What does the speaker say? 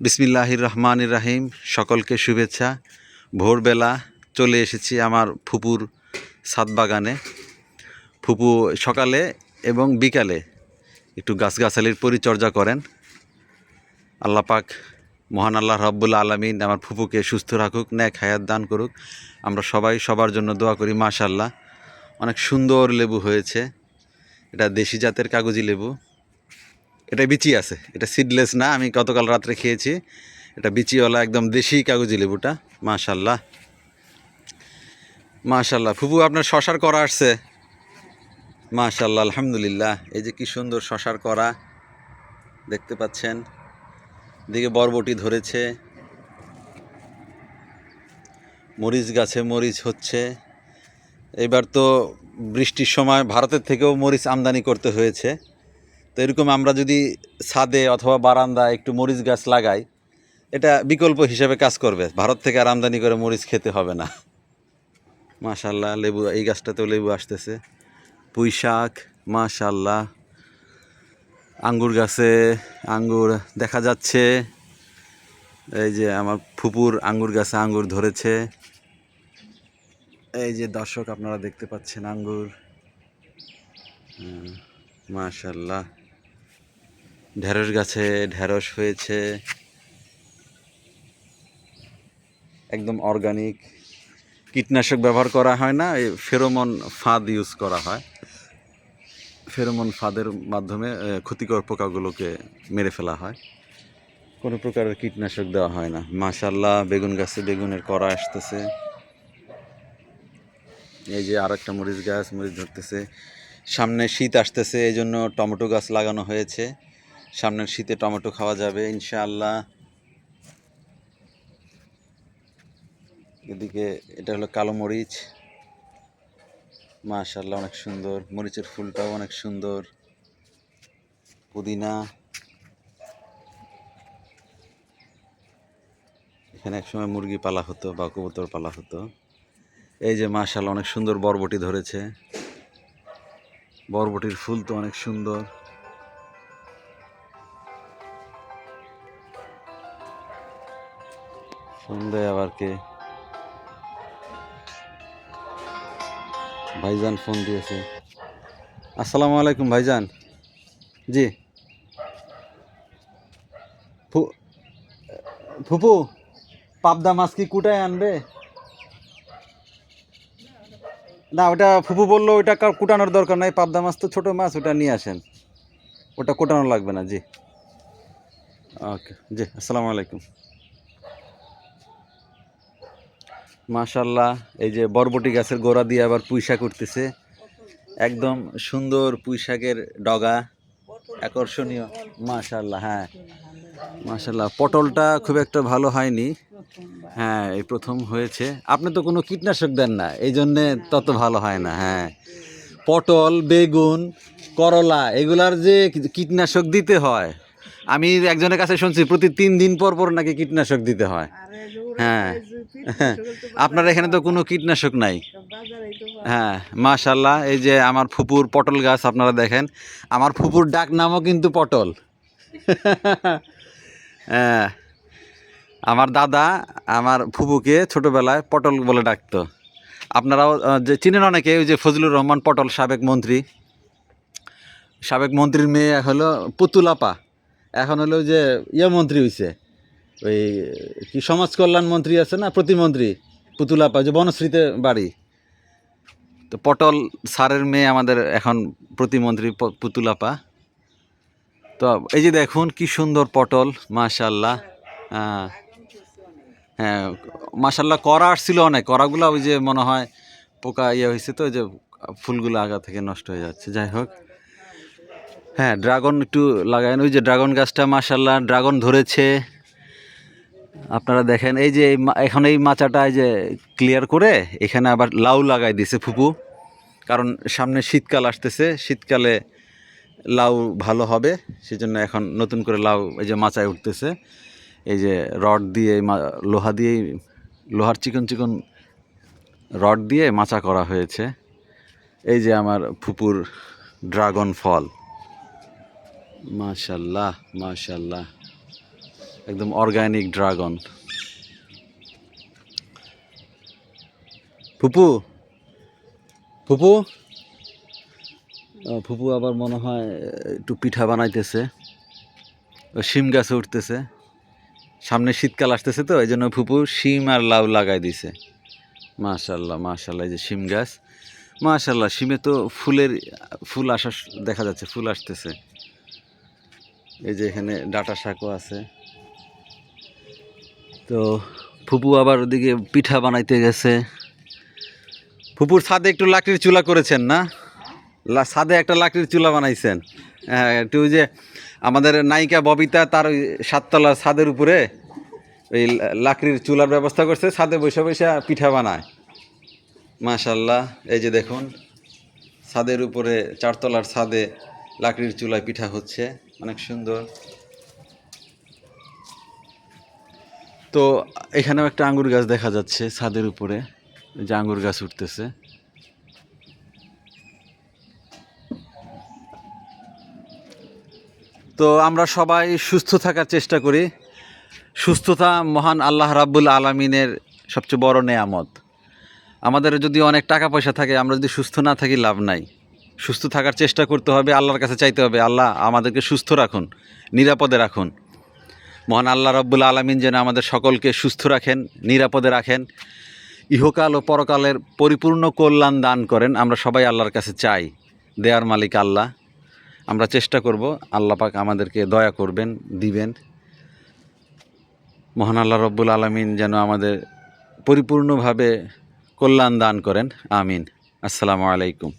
বিসমিল্লাহির রহমানির রাহিম। সকলকে শুভেচ্ছা। ভোরবেলা চলে এসেছি আমার ফুপুর ছাদ বাগানে। ফুপু সকালে এবং বিকালে একটু গাছগাছালির পরিচর্যা করেন। আল্লাহ পাক মহান আল্লাহ রব্বুল আলামিন আমার ফুপুকে সুস্থ রাখুক, নেক হায়াত দান করুক। আমরা সবাই সবার জন্য দোয়া করি। মাশাআল্লাহ, অনেক সুন্দর লেবু হয়েছে। এটা দেশি জাতের কাগজি লেবু। এটা বিচি আছে, এটা সিডলেস না। আমি গতকাল রাত্রে খেয়েছি। এটা বিচিওয়ালা একদম দেশি কাগজি লেবুটা। মাশাআল্লাহ মাশাআল্লাহ। ফুপু আপনার শশার করা আসছে। মাশাআল্লাহ, আলহামদুলিল্লাহ। এই যে কি সুন্দর শশার করা দেখতে পাচ্ছেন। দিকে বরবটি ধরেছে, মরিচ গাছে মরিচ হচ্ছে। এবার তো বৃষ্টির সময় ভারতের থেকেও মরিচ আমদানি করতে হয়েছে। তো এরকম আমরা যদি ছাদে অথবা বারান্দায় একটু মরিচ গাছ লাগাই, এটা বিকল্প হিসেবে কাজ করবে। ভারত থেকে আর আমদানি করে মরিচ খেতে হবে না। মাশাআল্লাহ, লেবু, এই গাছটাতেও লেবু আসতেছে। পুঁই শাক, মাশাআল্লাহ। আঙ্গুর গাছে আঙ্গুর দেখা যাচ্ছে। এই যে আমার ফুপুর আঙ্গুর গাছে আঙ্গুর ধরেছে। এই যে দর্শক আপনারা দেখতে পাচ্ছেন আঙ্গুর। মাশাআল্লাহ। ঢেঁড়স গাছে ঢেঁড়স হয়েছে, একদম অর্গানিক। কীটনাশক ব্যবহার করা হয় না, এই ফেরোমন ফাঁদ ইউজ করা হয়। ফেরোমন ফাঁদের মাধ্যমে ক্ষতিকর পোকাগুলোকে মেরে ফেলা হয়। কোনো প্রকারের কীটনাশক দেওয়া হয় না। মাশাআল্লাহ, বেগুন গাছে বেগুনের করা আসতেছে। এই যে আর একটা মরিচ গাছ, মরিচ ধরতেছে। সামনে শীত আসতেছে, এই জন্য টমেটো গাছ লাগানো হয়েছে। সামনের শীতে টমেটো খাওয়া যাবে ইনশাআল্লাহ। এদিকে এটা হলো কালো মরিচ। মাশাআল্লাহ, অনেক সুন্দর। মরিচের ফুলটাও অনেক সুন্দর। পুদিনা। এখানে একসময় মুরগি পালা হতো বা কবুতর পালা হতো। এই যে মাশাআল্লাহ, অনেক সুন্দর বরবটি ধরেছে। বরবটির ফুল তো অনেক সুন্দর। সন্ধ্যায় আবার কে ভাইজান ফোন দিয়েছে। আসসালামু আলাইকুম ভাইজান। জি ফুপু, পাবদা মাছ কি কুটায় আনবে? না, ওটা ফুপু বললো ওইটা কুটানোর দরকার নাই। পাবদা মাছ তো ছোট মাছ, ওটা নিয়ে আসেন। ওটা কুটানো লাগবে না। জি ওকে, জি আসসালামু আলাইকুম। মাশাআল্লাহ, এই যে বরবটি গাছের গোড়া দিয়ে আবার পুঁই শাক উঠতেছে। একদম সুন্দর পুঁই শাকের ডগা, আকর্ষণীয়। মাশাআল্লাহ, হ্যাঁ মাশাআল্লাহ। পটলটা খুব একটা ভালো হয়নি। হ্যাঁ, এই প্রথম হয়েছে। আপনি তো কোনো কীটনাশক দেন না, এই জন্যে তত ভালো হয় না। হ্যাঁ, পটল, বেগুন, করলা এগুলার যে কীটনাশক দিতে হয়, আমি একজনের কাছে শুনছি প্রতি 3 দিন পর পর নাকি কীটনাশক দিতে হয়। হ্যাঁ, আপনার এখানে তো কোনো কীটনাশক নাই। হ্যাঁ মাশাআল্লাহ। এই যে আমার ফুপুর পটল গাছ আপনারা দেখেন। আমার ফুপুর ডাক নামও কিন্তু পটল। হ্যাঁ, আমার দাদা আমার ফুপুকে ছোটবেলায় পটল বলে ডাকতো। আপনারাও যে চিনেন অনেকে, ওই যে ফজলুর রহমান পটল, সাবেক মন্ত্রীর মেয়ে হলো পুতুল আপা। এখন হলো যে মন্ত্রী হয়েছে, ওই কি সমাজ কল্যাণ মন্ত্রী আছে না, প্রতিমন্ত্রী। পুতুল আপা যে বনশ্রীতে বাড়ি। তো পটল স্যারের মেয়ে আমাদের এখন প্রতিমন্ত্রী পুতুল আপা। তো এই যে দেখুন কি সুন্দর পটল, মাশাআল্লাহ। হ্যাঁ হ্যাঁ, মাশাআল্লাহ। করা আসছিল অনেক, করাগুলো ওই যে মনে হয় পোকা হয়েছে, তো ওই যে ফুলগুলো আগা থেকে নষ্ট হয়ে যাচ্ছে। যাই হোক, হ্যাঁ ড্রাগন একটু লাগায়েন। ওই যে ড্রাগন গাছটা মাশাআল্লাহ ড্রাগন ধরেছে। আপনারা দেখেন এই যে এখন এই মাচাটা এই যে ক্লিয়ার করে এখানে আবার লাউ লাগাই দিছে ফুপু। কারণ সামনে শীতকাল আসতেছে, শীতকালে লাউ ভালো হবে, সেজন্য এখন নতুন করে লাউ এই যে মাচায় উঠতেছে। এই যে রড দিয়ে, লোহা দিয়ে, লোহার চিকন চিকন রড দিয়ে মাচা করা হয়েছে। এই যে আমার ফুপুর ড্রাগন ফল। মাশাআল্লাহ মাশাআল্লাহ। একদম অর্গানিক ড্রাগন। ফুপু ফুপু ফুপু আবার মনে হয় একটু পিঠা বানাইতেছে। শিম গাছে উঠতেছে, সামনে শীতকাল আসতেছে তো এই জন্য ফুপু শিম আর লাউ লাগাই দিছে। মাশাল্লাহ মাশাল্লাহ, এই যে শিম গাছ, মাশাল্লাহ শিমে তো ফুল আসা দেখা যাচ্ছে, ফুল আসতেছে। এই যে এখানে ডাঁটা শাকও আছে। তো ফুপু আবার ওদিকে পিঠা বানাইতে গেছে। ফুপুর ছাদে একটু লাকড়ির চুলা করেছেন না? ছাদে একটা লাকড়ির চুলা বানাইছেন। হ্যাঁ, একটু ওই যে আমাদের নায়িকা ববিতা তার ওই 7 তলার ছাদের উপরে ওই লাকড়ির চুলার ব্যবস্থা করছে, ছাদে বসে বসে পিঠা বানায়। মাশাল্লাহ, এই যে দেখুন ছাদের উপরে 4 তলার ছাদে লাকড়ির চুলায় পিঠা হচ্ছে, অনেক সুন্দর। তো এখানেও একটা আঙ্গুর গাছ দেখা যাচ্ছে ছাদের উপরে, যে আঙ্গুর গাছ উঠতেছে। তো আমরা সবাই সুস্থ থাকার চেষ্টা করি। সুস্থতা মহান আল্লাহ রাব্বুল আলামিনের সবচেয়ে বড় নেয়ামত। আমাদের যদি অনেক টাকা পয়সা থাকে, আমরা যদি সুস্থ না থাকি লাভ নাই। সুস্থ থাকার চেষ্টা করতে হবে, আল্লাহর কাছে চাইতে হবে, আল্লাহ আমাদেরকে সুস্থ রাখুন, নিরাপদে রাখুন। মহান আল্লাহ রাব্বুল আলামিন যেন আমাদের সকলকে সুস্থ রাখেন, নিরাপদে রাখেন, ইহকাল ও পরকালের পরিপূর্ণ কল্যাণ দান করেন। আমরা সবাই আল্লাহর কাছে চাই, দেয়ার মালিক আল্লাহ। আমরা চেষ্টা করব, আল্লাহ পাক আমাদেরকে দয়া করবেন, দিবেন। মহান আল্লাহ রব্বুল আলামিন যেন আমাদের পরিপূর্ণভাবে কল্যাণ দান করেন, আমিন। আসসালামু আলাইকুম।